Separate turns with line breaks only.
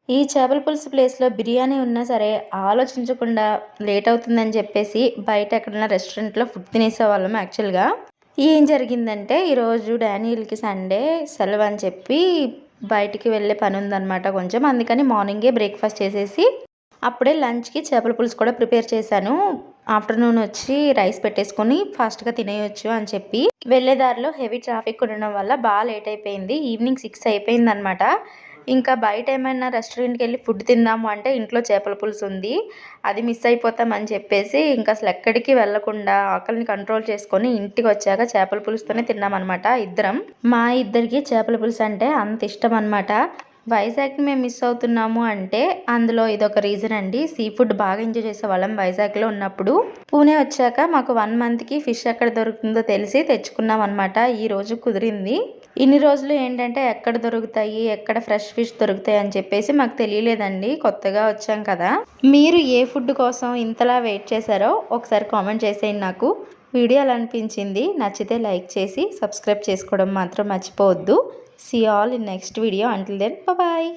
ఈ చేపల పులుసు ప్లేస్‌లో బిర్యానీ ఉన్నా సరే, ఆలోచించకుండా లేట్ అవుతుందని చెప్పేసి బయట ఎక్కడైనా రెస్టారెంట్‌లో ఫుడ్ తినేసేవాళ్ళం యాక్చువల్‌గా. ఏం జరిగిందంటే ఈరోజు డానియల్‌కి సండే సెలవని చెప్పి బయటికి వెళ్ళే పనుందనమాట కొంచెం. అందుకని మార్నింగే బ్రేక్‌ఫాస్ట్ చేసేసి, అప్పుడే లంచ్‌కి చేపల పులుసు కూడా ప్రిపేర్ చేశాను. ఆఫ్టర్‌నూన్ వచ్చి రైస్ పెట్టేసుకొని ఫాస్ట్‌గా తినేయొచ్చు అని చెప్పి. వెళ్ళే దారిలో హెవీ ట్రాఫిక్ ఉండడం వల్ల లేట్ అయిపోయింది. ఈవినింగ్ 6 అయిపోయిందనమాట. ఇంకా బయట ఏమైనా రెస్టారెంట్‌కెళ్ళి ఫుడ్ తిందాము అంటే ఇంట్లో చేపల పులుసు ఉంది. అది మిస్ అయిపోతామని చెప్పేసి ఇంక అసలెక్కడికి వెళ్ళకుండా ఆకలిని కంట్రోల్ చేసుకొని ఇంటికొచ్చాక చేపల పులుసుతోనే తిన్నామనమాట ఇద్దరం. మా ఇద్దరికి చేపల పులుసు అంటే అంత ఇష్టమనమాట. వైజాగ్‌ని మేము మిస్ అవుతున్నాము అంటే అందులో ఇదొక రీజన్ అండి. సీ ఫుడ్ బాగా ఎంజాయ్ చేసేవాళ్ళం వైజాగ్‌లో ఉన్నప్పుడు. పూణే వచ్చాక మాకు 1 మంత్‌కి ఫిష్ ఎక్కడ దొరుకుతుందో తెలిసి తెచ్చుకున్నామనమాట. ఈరోజు కుదిరింది. ఇన్ని రోజులు ఏంటంటే ఎక్కడ దొరుకుతాయి, ఎక్కడ ఫ్రెష్ ఫిష్ దొరుకుతాయి అని చెప్పేసి మాకు తెలియలేదండి. కొత్తగా వచ్చాం కదా! మీరు ఏ ఫుడ్ కోసం ఇంతలా వెయిట్ చేశారో ఒకసారి కామెంట్ చేసేయండి నాకు. వీడియో ఎలా అనిపించింది? నచ్చితే లైక్ చేసి సబ్స్క్రైబ్ చేసుకోవడం మాత్రం మర్చిపోవద్దు. See you all in next video. Until then, bye bye.